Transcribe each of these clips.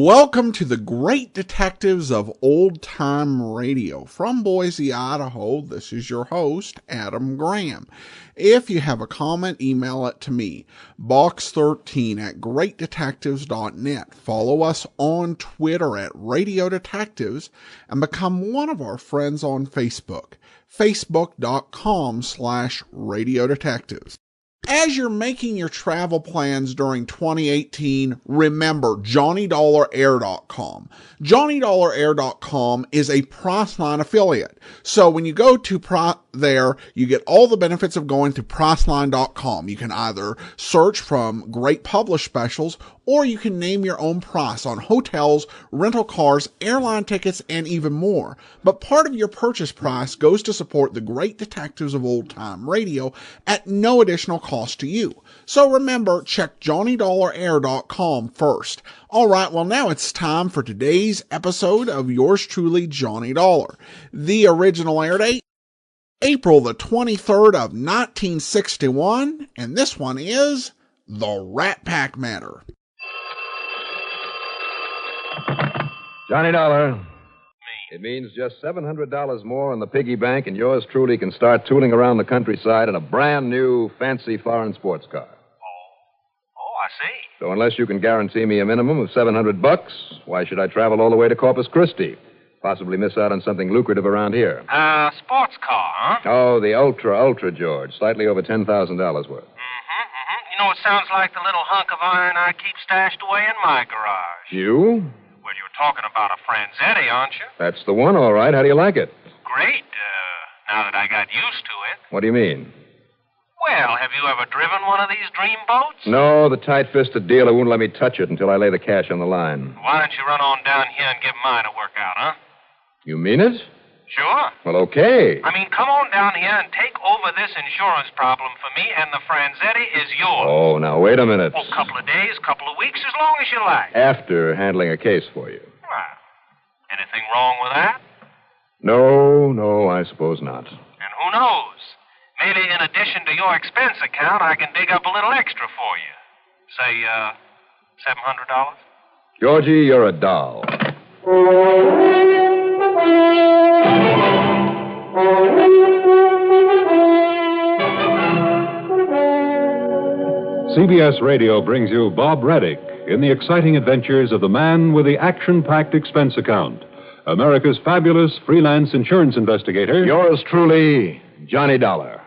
Welcome to the Great Detectives of Old Time Radio. From Boise, Idaho, this is your host, Adam Graham. If you have a comment, email it to me, box13@greatdetectives.net. Follow us on Twitter at Radio Detectives and become one of our friends on Facebook, facebook.com/Radio Detectives. As you're making your travel plans during 2018, remember JohnnyDollarAir.com. JohnnyDollarAir.com is a Priceline affiliate. So when you go to there, you get all the benefits of going to Priceline.com. You can either search from great published specials, or you can name your own price on hotels, rental cars, airline tickets, and even more. But part of your purchase price goes to support the Great Detectives of Old Time Radio at no additional cost to you. So remember, check JohnnyDollarAir.com first. All right, well, now it's time for today's episode of yours truly, Johnny Dollar. The original air date, April the 23rd of 1961, and this one is The Rat Pack Matter. Johnny Dollar. It means just $700 more in the piggy bank, and yours truly can start tooling around the countryside in a brand new, fancy foreign sports car. Oh, I see. So unless you can guarantee me a minimum of $700, why should I travel all the way to Corpus Christi? Possibly miss out on something lucrative around here. Sports car, huh? Oh, the Ultra, George. Slightly over $10,000 worth. You know, it sounds like the little hunk of iron I keep stashed away in my garage. You? Well, you're talking about a Franzetti, aren't you? That's the one, all right. How do you like it? Great, now that I got used to it. What do you mean? Well, have you ever driven one of these dream boats? No, the tight-fisted dealer won't let me touch it until I lay the cash on the line. Why don't you run on down here and give mine a workout, huh? You mean it? Sure. Well, okay. I mean, come on down here and take over this insurance problem for me, and the Franzetti is yours. Oh, now, wait a minute. Oh, a couple of days, couple of weeks, as long as you like. After handling a case for you. Well, anything wrong with that? No, I suppose not. And who knows? Maybe in addition to your expense account, I can dig up a little extra for you. Say, $700? Georgie, you're a doll. CBS Radio brings you Bob Reddick in the exciting adventures of the man with the action-packed expense account, America's fabulous freelance insurance investigator. Yours truly, Johnny Dollar.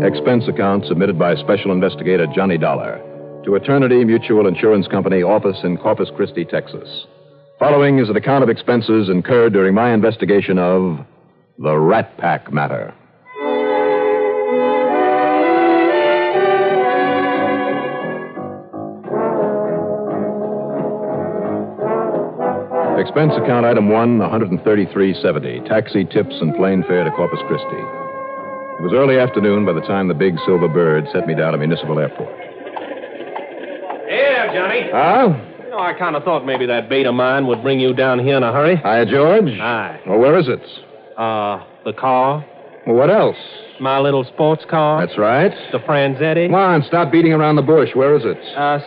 Expense account submitted by Special Investigator Johnny Dollar to Eternity Mutual Insurance Company, office in Corpus Christi, Texas. Following is an account of expenses incurred during my investigation of the Rat Pack Matter. Expense account item 1, $133.70. Taxi, tips, and plane fare to Corpus Christi. It was early afternoon by the time the big silver bird set me down at Municipal Airport. Hey there, Johnny. Huh? You know, I kind of thought maybe that bait of mine would bring you down here in a hurry. Hi, George. Hi. Well, where is it? The car. Well, what else? My little sports car. That's right. The Franzetti. Come on, stop beating around the bush. Where is it?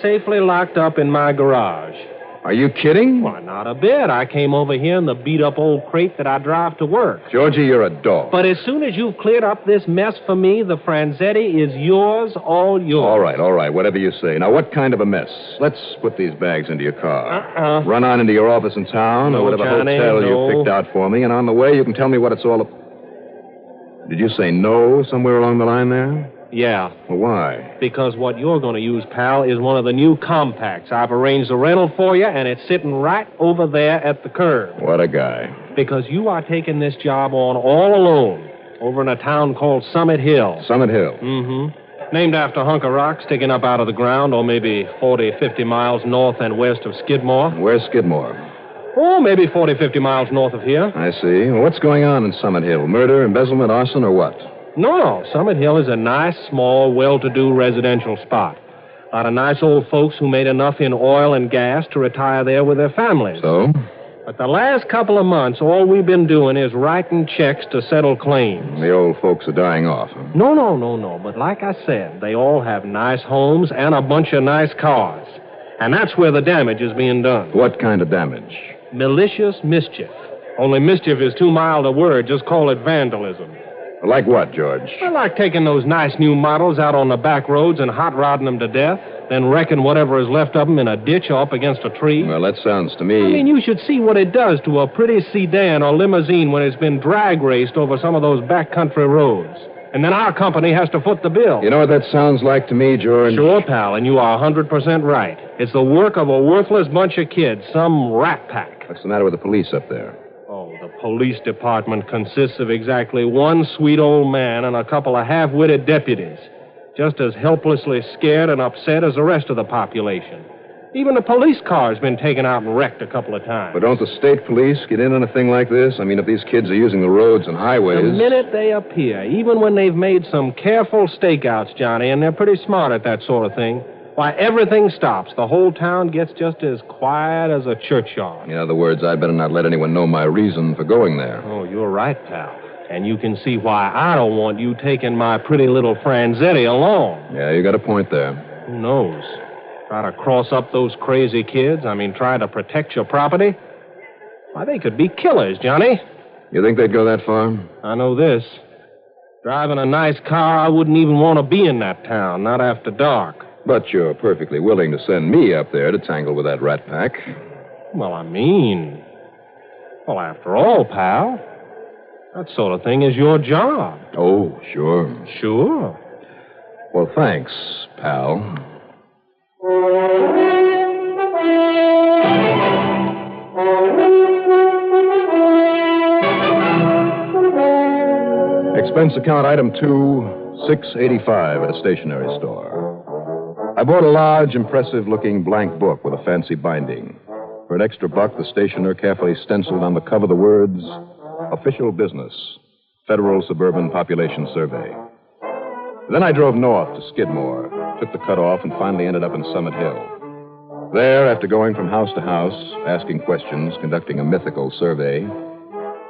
Safely locked up in my garage. Are you kidding? Why, not a bit. I came over here in the beat-up old crate that I drive to work. Georgie, you're a dog. But as soon as you've cleared up this mess for me, the Franzetti is yours, all yours. All right, whatever you say. Now, what kind of a mess? Let's put these bags into your car. Run on into your office in town or whatever Johnny, hotel no. you picked out for me, and on the way you can tell me what it's all about. Did you say no somewhere along the line there? Yeah. Well, why? Because what you're going to use, pal, is one of the new compacts. I've arranged the rental for you, and it's sitting right over there at the curb. What a guy. Because you are taking this job on all alone over in a town called Summit Hill. Summit Hill? Mm-hmm. Named after a hunk of rock sticking up out of the ground, or maybe 40, 50 miles north and west of Skidmore. Where's Skidmore? Oh, maybe 40, 50 miles north of here. I see. Well, what's going on in Summit Hill? Murder, embezzlement, arson, or what? No. Summit Hill is a nice, small, well-to-do residential spot. A lot of nice old folks who made enough in oil and gas to retire there with their families. So? But the last couple of months, all we've been doing is writing checks to settle claims. The old folks are dying off, huh? No. But like I said, they all have nice homes and a bunch of nice cars. And that's where the damage is being done. What kind of damage? Malicious mischief. Only mischief is too mild a word. Just call it vandalism. Like what, George? I like taking those nice new models out on the back roads and hot rodding them to death, then wrecking whatever is left of them in a ditch or up against a tree. Well, that sounds to me... I mean, you should see what it does to a pretty sedan or limousine when it's been drag raced over some of those backcountry roads. And then our company has to foot the bill. You know what that sounds like to me, George? Sure, pal, and you are 100% right. It's the work of a worthless bunch of kids, some rat pack. What's the matter with the police up there? Oh, the police department consists of exactly one sweet old man and a couple of half-witted deputies, just as helplessly scared and upset as the rest of the population. Even the police car's been taken out and wrecked a couple of times. But don't the state police get in on a thing like this? I mean, if these kids are using the roads and highways... The minute they appear, even when they've made some careful stakeouts, Johnny, and they're pretty smart at that sort of thing, why, everything stops. The whole town gets just as quiet as a churchyard. In other words, I'd better not let anyone know my reason for going there. Oh, you're right, pal. And you can see why I don't want you taking my pretty little Franzetti along. Yeah, you got a point there. Who knows? Try to cross up those crazy kids? I mean, try to protect your property? Why, they could be killers, Johnny. You think they'd go that far? I know this. Driving a nice car, I wouldn't even want to be in that town, not after dark. But you're perfectly willing to send me up there to tangle with that rat pack. Well, after all, pal, that sort of thing is your job. Oh, sure. Sure. Well, thanks, pal. Expense account item 2, $6.85 at a stationery store. I bought a large, impressive-looking blank book with a fancy binding. For an extra buck, the stationer carefully stenciled on the cover the words, Official Business, Federal Suburban Population Survey. Then I drove north to Skidmore, took the cutoff, and finally ended up in Summit Hill. There, after going from house to house, asking questions, conducting a mythical survey,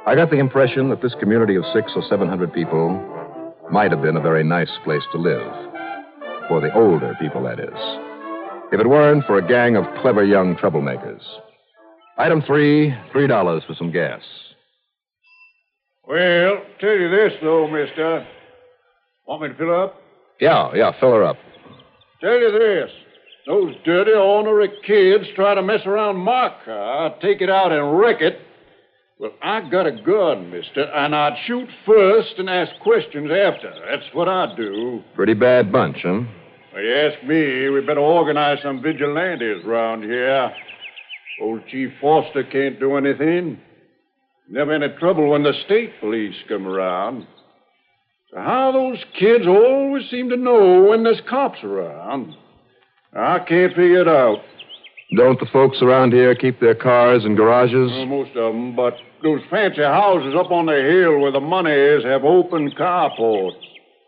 I got the impression that this community of 600 or 700 people might have been a very nice place to live. For the older people, that is. If it weren't for a gang of clever young troublemakers. Item 3, $3 for some gas. Well, tell you this, though, mister. Want me to fill up? Yeah, fill her up. Tell you this. Those dirty, ornery kids try to mess around my car, take it out and wreck it. Well, I got a gun, mister, and I'd shoot first and ask questions after. That's what I'd do. Pretty bad bunch, huh? Well, you ask me, we better organize some vigilantes around here. Old Chief Foster can't do anything. Never any trouble when the state police come around. So how those kids always seem to know when there's cops around, I can't figure it out. Don't the folks around here keep their cars in garages? Well, most of them, but those fancy houses up on the hill where the money is have open carports.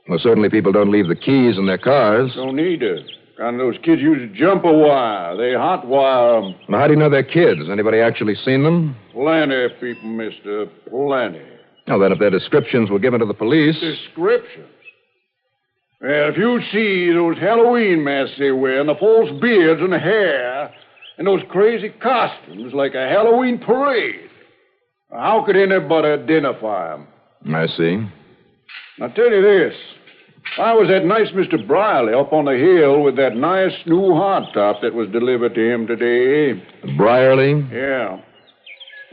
Well, certainly people don't leave the keys in their cars. Don't need to. Kind of those kids use jumper wire. They hot wire them. Well, how do you know they're kids? Anybody actually seen them? Plenty of people, mister. Plenty. Well, then if their descriptions were given to the police... Descriptions? Well, if you see those Halloween masks they wear, and the false beards and the hair, and those crazy costumes like a Halloween parade, how could anybody identify them? I see. Now, tell you this. I was that nice Mr. Brierly up on the hill with that nice new hardtop that was delivered to him today. Brierly? Yeah.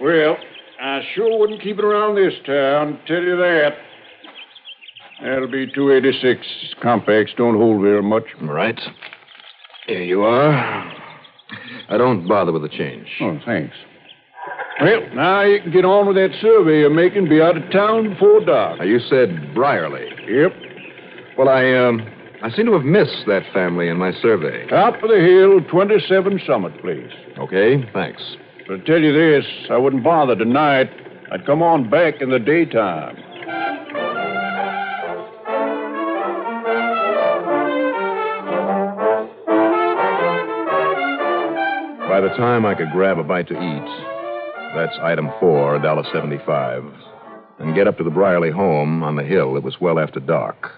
Well, I sure wouldn't keep it around this town, tell you that. That'll be 286. Compacts don't hold very much. Right. Here you are. I don't bother with the change. Oh, thanks. Well, now you can get on with that survey you're making. Be out of town before dark. Now, you said Brierly. Yep. Well, I seem to have missed that family in my survey. Top of the hill, 27 Summit Place. Okay, thanks. But I tell you this, I wouldn't bother tonight. I'd come on back in the daytime. By the time I could grab a bite to eat, That's item 4, $1.75. And get up to the Brierly home on the hill. It was well after dark.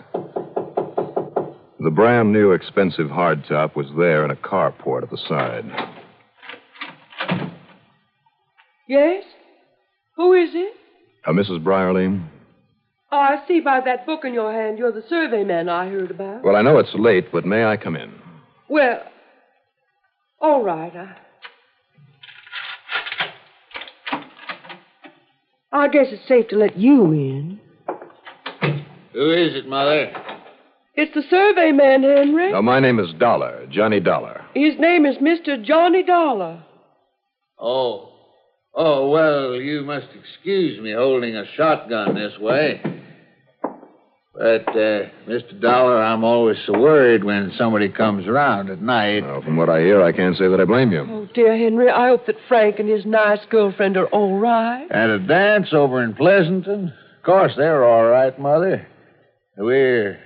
The brand new expensive hardtop was there in a carport at the side. Yes? Who is it? Mrs. Brierly? Oh, I see by that book in your hand you're the survey man I heard about. Well, I know it's late, but may I come in? Well, all right. I guess it's safe to let you in. Who is it, Mother? It's the survey man, Henry. No, my name is Dollar, Johnny Dollar. His name is Mr. Johnny Dollar. Oh. Oh, well, you must excuse me holding a shotgun this way. But, Mr. Dollar, I'm always so worried when somebody comes around at night. Well, from what I hear, I can't say that I blame you. Oh, dear Henry, I hope that Frank and his nice girlfriend are all right. At a dance over in Pleasanton? Of course, they're all right, Mother. We're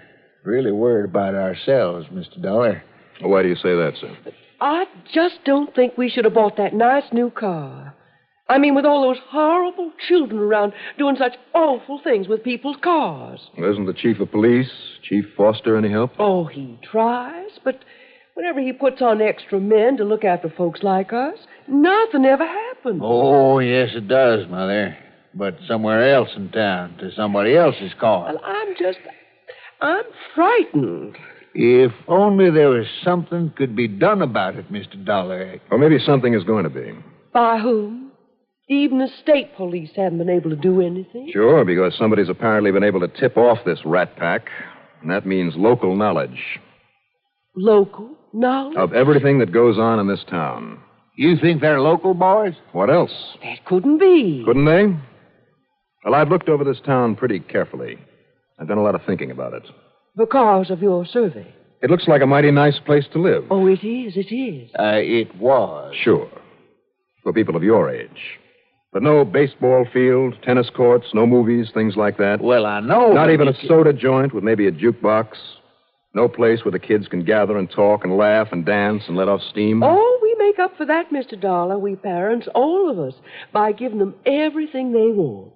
really worried about ourselves, Mr. Dollar. Well, why do you say that, sir? I just don't think we should have bought that nice new car. I mean, with all those horrible children around doing such awful things with people's cars. Well, isn't the chief of police, Chief Foster, any help? Oh, he tries, but whenever he puts on extra men to look after folks like us, nothing ever happens. Oh, yes, it does, Mother. But somewhere else in town, to somebody else's car. Well, I'm frightened. If only there was something could be done about it, Mr. Dollar. Or maybe something is going to be. By whom? Even the state police haven't been able to do anything. Sure, because somebody's apparently been able to tip off this rat pack. And that means local knowledge. Local knowledge? Of everything that goes on in this town. You think they're local boys? What else? That couldn't be. Couldn't they? Well, I've looked over this town pretty carefully. I've done a lot of thinking about it. Because of your survey? It looks like a mighty nice place to live. Oh, it is, it is. It was. Sure. For people of your age. But no baseball field, tennis courts, no movies, things like that. Well, I know. Not even a soda joint with maybe a jukebox. No place where the kids can gather and talk and laugh and dance and let off steam. Oh, we make up for that, Mr. Dollar, we parents, all of us, by giving them everything they want.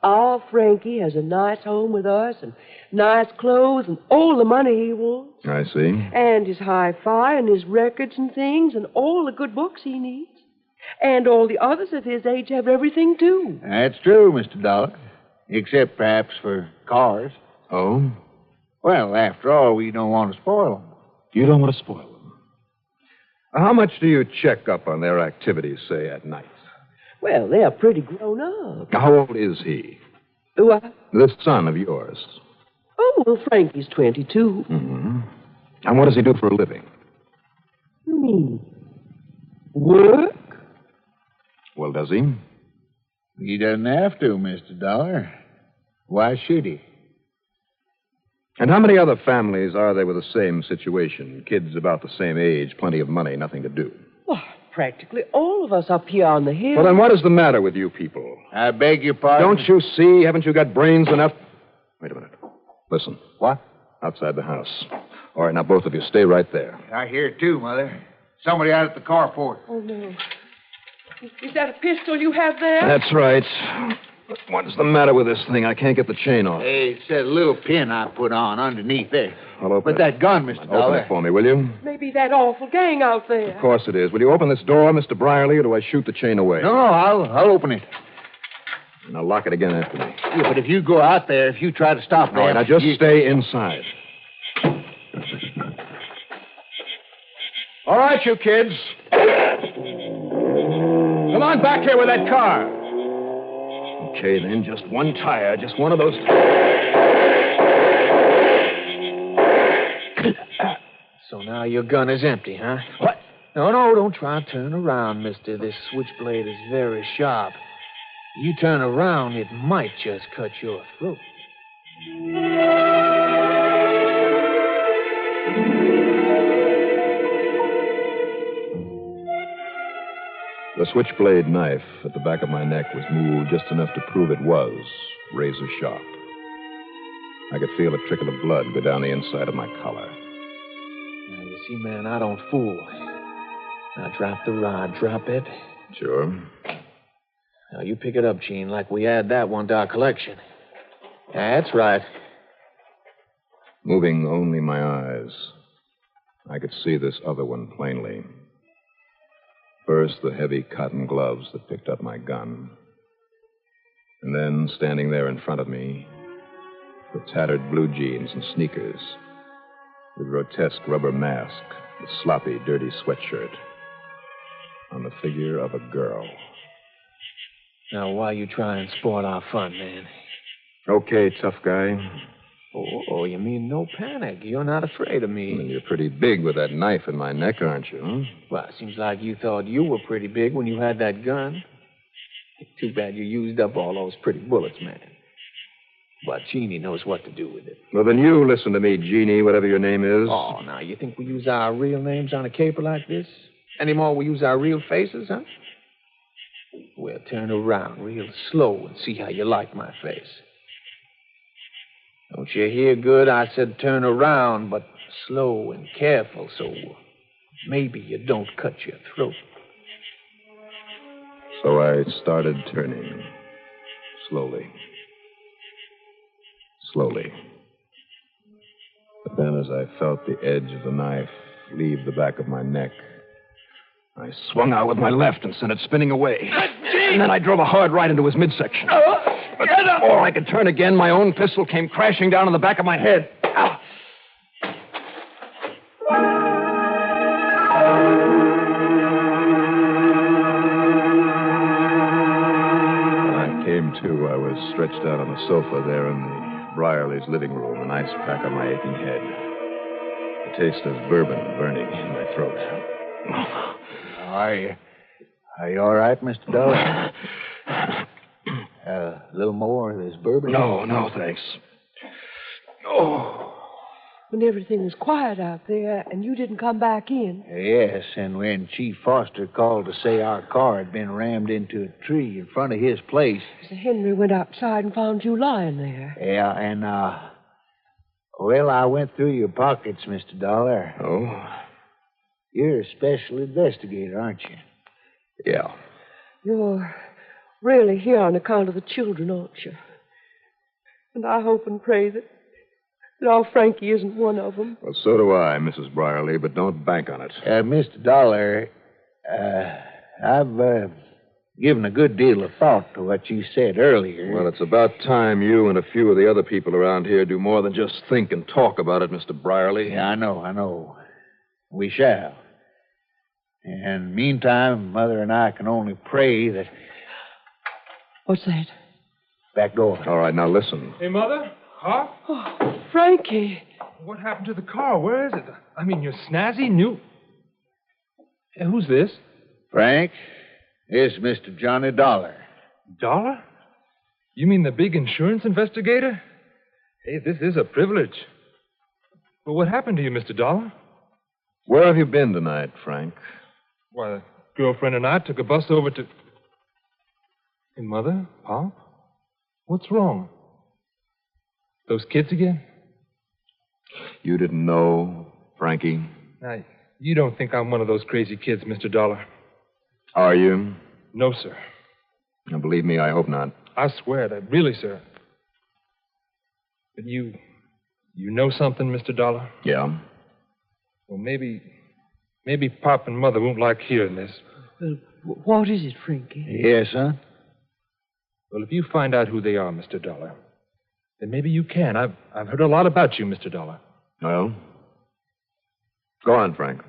Our Frankie has a nice home with us and nice clothes and all the money he wants. I see. And his hi-fi and his records and things and all the good books he needs. And all the others of his age have everything, too. That's true, Mr. Dollar. Except perhaps for cars. Oh? Well, after all, we don't want to spoil them. You don't want to spoil them. How much do you check up on their activities, say, at night? Well, they're pretty grown up. How old is he? What? This son of yours. Oh, well, Frankie's 22. Mm-hmm. And what does he do for a living? Work? Well, does he? He doesn't have to, Mr. Dollar. Why should he? And how many other families are there with the same situation? Kids about the same age, plenty of money, nothing to do. Why, practically all of us up here on the hill. Well, then what is the matter with you people? I beg your pardon? Don't you see? Haven't you got brains enough? Wait a minute. Listen. What? Outside the house. All right, now both of you stay right there. I hear it too, Mother. Somebody out at the carport. Oh, no. Is that a pistol you have there? That's right. What's the matter with this thing? I can't get the chain off. Hey, it's that little pin I put on underneath there. I'll open But it. that gun, Mr. Dollar. Open it for me, will you? Maybe that awful gang out there. Of course it is. Will you open this door, Mr. Brierly, or do I shoot the chain away? No, I'll open it. And I'll lock it again after me. Yeah, but if you go out there, if you try to stop them... All right, now just stay inside. All right, you kids. Come on back here with that car. Okay, then, just one tire. Just one of those. So now your gun is empty, huh? What? No, don't try to turn around, mister. This switchblade is very sharp. You turn around, it might just cut your throat. The switchblade knife at the back of my neck was moved just enough to prove it was razor sharp. I could feel a trickle of blood go down the inside of my collar. Now, you see, man, I don't fool. Now, drop the rod. Drop it. Sure. Now, you pick it up, Gene, like we add that one to our collection. That's right. Moving only my eyes, I could see this other one plainly. First, the heavy cotton gloves that picked up my gun. And then, standing there in front of me, the tattered blue jeans and sneakers, the grotesque rubber mask, the sloppy, dirty sweatshirt, on the figure of a girl. Now, why you try and spoil our fun, man? Okay, tough guy. Oh, you mean no panic. You're not afraid of me. Well, you're pretty big with that knife in my neck, aren't you? Huh? Well, it seems like you thought you were pretty big when you had that gun. Too bad you used up all those pretty bullets, man. But Jeannie knows what to do with it. Well, then you listen to me, Jeannie, whatever your name is. Oh, now, you think we use our real names on a caper like this? Any more we use our real faces, huh? Well, turn around real slow and see how you like my face. Don't you hear good? I said turn around, but slow and careful so maybe you don't cut your throat. So I started turning. Slowly. Slowly. But then as I felt the edge of the knife leave the back of my neck, I swung out with my left and sent it spinning away. And then I drove a hard right into his midsection. But before I could turn again, my own pistol came crashing down on the back of my head. When I came to, I was stretched out on the sofa there in the Brierley's living room, an ice pack on my aching head. The taste of bourbon burning in my throat. Are you all right, Mr. Dollar? A little more of this bourbon? No, thanks. Oh. When everything was quiet out there and you didn't come back in. Yes, and when Chief Foster called to say our car had been rammed into a tree in front of his place. Mr. Henry went outside and found you lying there. Yeah, and, well, I went through your pockets, Mr. Dollar. Oh? You're a special investigator, aren't you? Yeah. You're really here on account of the children, aren't you? And I hope and pray that our Frankie isn't one of them. Well, so do I, Mrs. Brierley, but don't bank on it. Mr. Dollar, I've given a good deal of thought to what you said earlier. Well, it's about time you and a few of the other people around here do more than just think and talk about it, Mr. Brierley. Yeah, I know. We shall. And meantime, Mother and I can only pray that... What's that? Back door. All right, now listen. Hey, Mother? Huh? Oh, Frankie. What happened to the car? Where is it? I mean, your snazzy new... Hey, who's this? Frank, it's Mr. Johnny Dollar. Dollar? You mean the big insurance investigator? Hey, this is a privilege. But what happened to you, Mr. Dollar? Where have you been tonight, Frank? Why, the girlfriend and I took a bus over to... Hey, Mother? Pop? What's wrong? Those kids again? You didn't know, Frankie? Now, you don't think I'm one of those crazy kids, Mr. Dollar? Are you? No, sir. Now, believe me, I hope not. I swear that, really, sir. But you know something, Mr. Dollar? Yeah? Well, maybe Pop and Mother won't like hearing this. Well, what is it, Frankie? Yes, son? Well, if you find out who they are, Mr. Dollar, then maybe you can. I've heard a lot about you, Mr. Dollar. Well? Go on, Frank.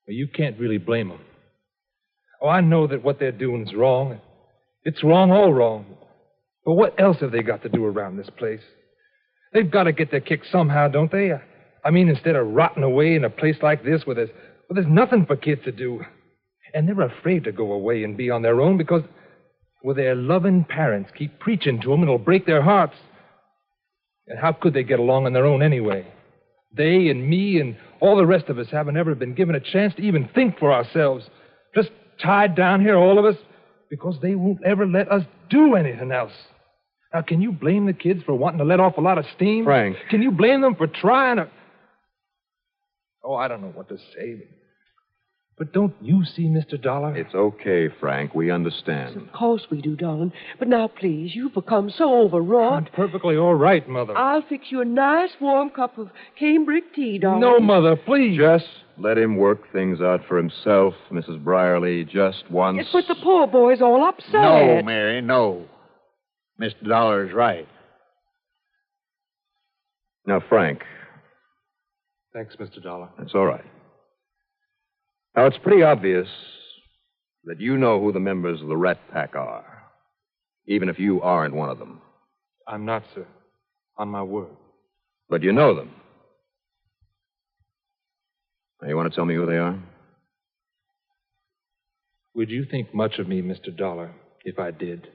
Well, you can't really blame them. Oh, I know that what they're doing is wrong. It's wrong, all wrong. But what else have they got to do around this place? They've got to get their kick somehow, don't they? I mean, instead of rotting away in a place like this where there's nothing for kids to do. And they're afraid to go away and be on their own because, well, their loving parents keep preaching to them it'll break their hearts. And how could they get along on their own anyway? They and me and all the rest of us haven't ever been given a chance to even think for ourselves. Just tied down here, all of us, because they won't ever let us do anything else. Now, can you blame the kids for wanting to let off a lot of steam? Frank. Can you blame them for trying to... Oh, I don't know what to say. But don't you see, Mr. Dollar? It's okay, Frank. We understand. Of course we do, darling. But now, please, you've become so overwrought. I'm perfectly all right, Mother. I'll fix you a nice warm cup of cambric tea, darling. No, Mother, please. Just let him work things out for himself, Mrs. Brierly, just once. Yes, but the poor boy's all upset. No, Mary, no. Mr. Dollar's right. Now, Frank, Thanks, Mr. Dollar. that's all right. Now, it's pretty obvious that you know who the members of the Rat Pack are, even if you aren't one of them. I'm not, sir. On my word. But you know them. Now, you want to tell me who they are? Would you think much of me, Mr. Dollar, if I did?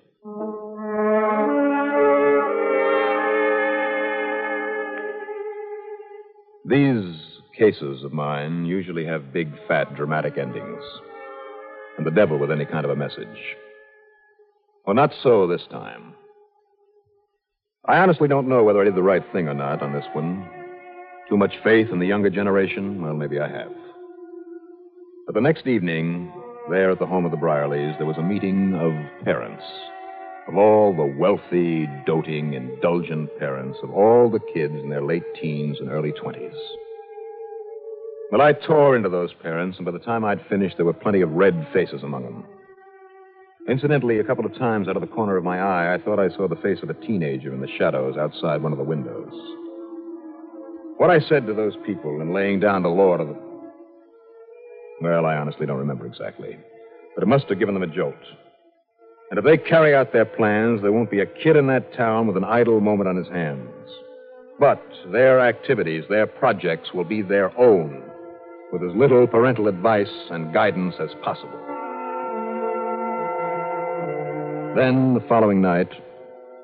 These cases of mine usually have big, fat, dramatic endings. And the devil with any kind of a message. Well, not so this time. I honestly don't know whether I did the right thing or not on this one. Too much faith in the younger generation? Well, maybe I have. But the next evening, there at the home of the Brierleys, there was a meeting of parents. Of all the wealthy, doting, indulgent parents, of all the kids in their late teens and early 20s. Well, I tore into those parents, and by the time I'd finished, there were plenty of red faces among them. Incidentally, a couple of times out of the corner of my eye, I thought I saw the face of a teenager in the shadows outside one of the windows. What I said to those people in laying down the law to them, well, I honestly don't remember exactly. But it must have given them a jolt. And if they carry out their plans, there won't be a kid in that town with an idle moment on his hands. But their activities, their projects will be their own, with as little parental advice and guidance as possible. Then, the following night,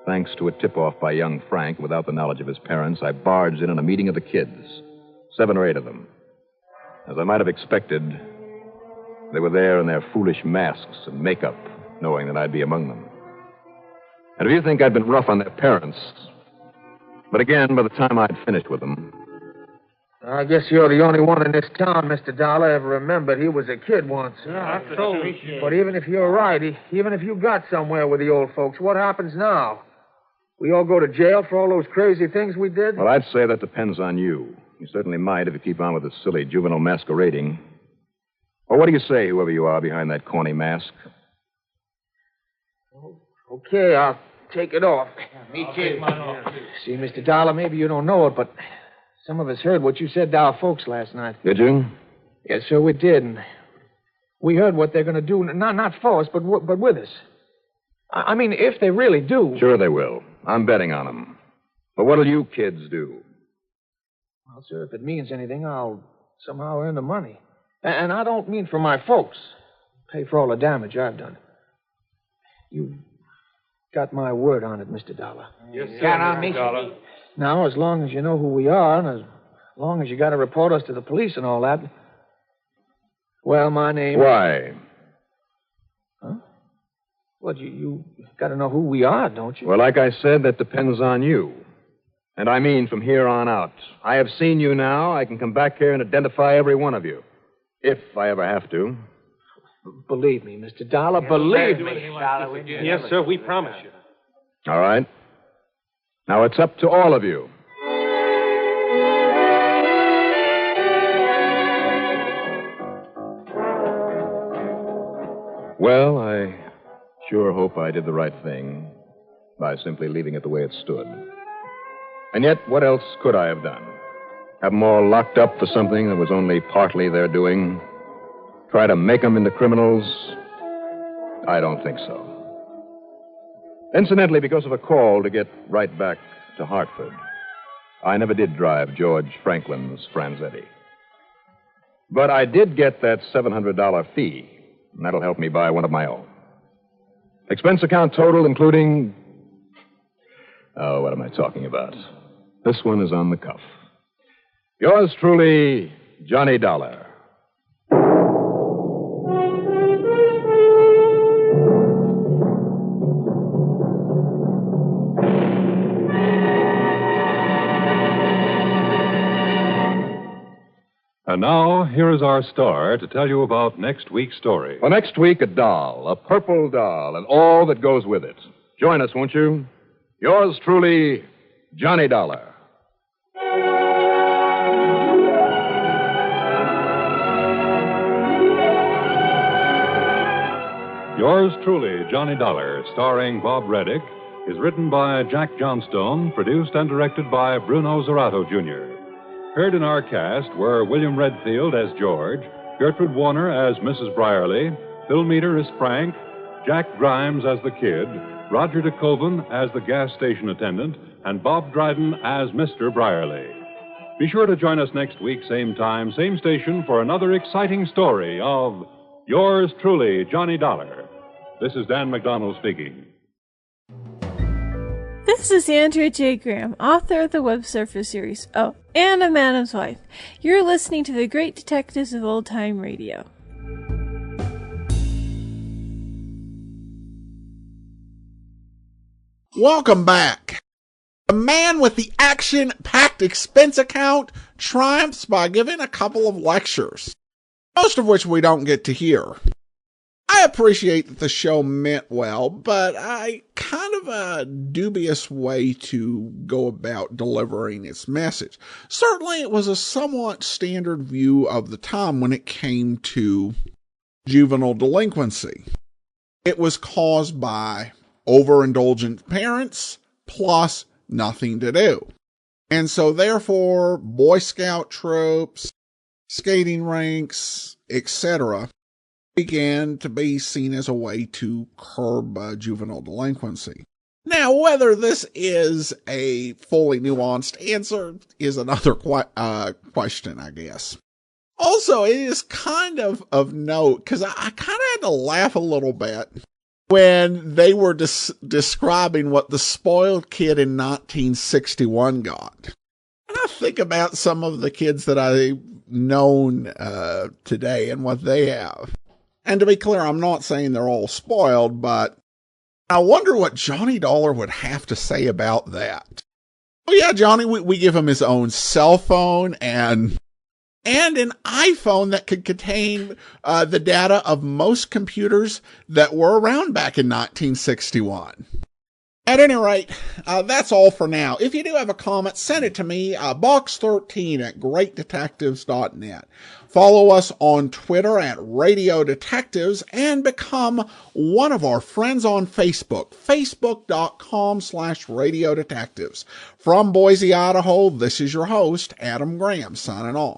thanks to a tip-off by young Frank without the knowledge of his parents, I barged in on a meeting of the kids, 7 or 8 of them. As I might have expected, they were there in their foolish masks and makeup, knowing that I'd be among them. And if you think I'd been rough on their parents... But again, by the time I'd finished with them... I guess you're the only one in this town, Mr. Dollar, ever remembered he was a kid once. Yeah, that's so. But even if you're right, even if you got somewhere with the old folks, what happens now? We all go to jail for all those crazy things we did? Well, I'd say that depends on you. You certainly might if you keep on with this silly juvenile masquerading. Well, what do you say, whoever you are behind that corny mask? Okay, I'll take it off. Me too. See, Mr. Dollar, maybe you don't know it, but some of us heard what you said to our folks last night. Did you? Yes, sir, we did. And we heard what they're going to do, not for us, but with us. I mean, if they really do. Sure they will. I'm betting on them. But what'll you kids do? Well, sir, if it means anything, I'll somehow earn the money. And I don't mean for my folks. Pay for all the damage I've done. You've got my word on it, Mr. Dollar. Yes, sir. Count on me. Dollar. Now, as long as you know who we are, and as long as you got to report us to the police and all that. Well, my name... Why? Huh? Well, you got to know who we are, don't you? Well, like I said, that depends on you. And I mean from here on out. I have seen you now. I can come back here and identify every one of you. If I ever have to. Believe me, Mr. Dollar, believe me. Yes, sir, we promise you. All right. Now it's up to all of you. Well, I sure hope I did the right thing by simply leaving it the way it stood. And yet, what else could I have done? Have them all locked up for something that was only partly their doing? Try to make them into criminals? I don't think so. Incidentally, because of a call to get right back to Hartford, I never did drive George Franklin's Franzetti. But I did get that $700 fee, and that'll help me buy one of my own. Expense account total, including... Oh, what am I talking about? This one is on the cuff. Yours truly, Johnny Dollar. And And now, here is our star to tell you about next week's story. Well, next week, a doll, a purple doll, and all that goes with it. Join us, won't you? Yours truly, Johnny Dollar. Yours truly, Johnny Dollar, starring Bob Reddick, is written by Jack Johnstone, produced and directed by Bruno Zerato, Jr. Heard in our cast were William Redfield as George, Gertrude Warner as Mrs. Brierly, Phil Meter as Frank, Jack Grimes as the Kid, Roger DeKoven as the gas station attendant, and Bob Dryden as Mr. Brierly. Be sure to join us next week, same time, same station, for another exciting story of Yours truly, Johnny Dollar. This is Dan McDonald speaking. This is Andrea J. Graham, author of the Web Surfer series. Oh, and a Madam's Wife. You're listening to the Great Detectives of Old Time Radio. Welcome back. The man with the action-packed expense account triumphs by giving a couple of lectures, most of which we don't get to hear. I appreciate that the show meant well, but I kind of a dubious way to go about delivering its message. Certainly it was a somewhat standard view of the time when it came to juvenile delinquency. It was caused by overindulgent parents plus nothing to do. And so therefore, Boy Scout troops, skating rinks, etc., began to be seen as a way to curb juvenile delinquency. Now, whether this is a fully nuanced answer is another question, I guess. Also, it is kind of note, because I kind of had to laugh a little bit when they were describing what the spoiled kid in 1961 got. And I think about some of the kids that I've known today and what they have. And to be clear, I'm not saying they're all spoiled, but I wonder what Johnny Dollar would have to say about that. Oh yeah, Johnny, we give him his own cell phone and an iPhone that could contain the data of most computers that were around back in 1961. At any rate, that's all for now. If you do have a comment, send it to me, box13 at greatdetectives.net. Follow us on Twitter at Radio Detectives and become one of our friends on Facebook, facebook.com/Radio Detectives. From Boise, Idaho, this is your host, Adam Graham, signing off.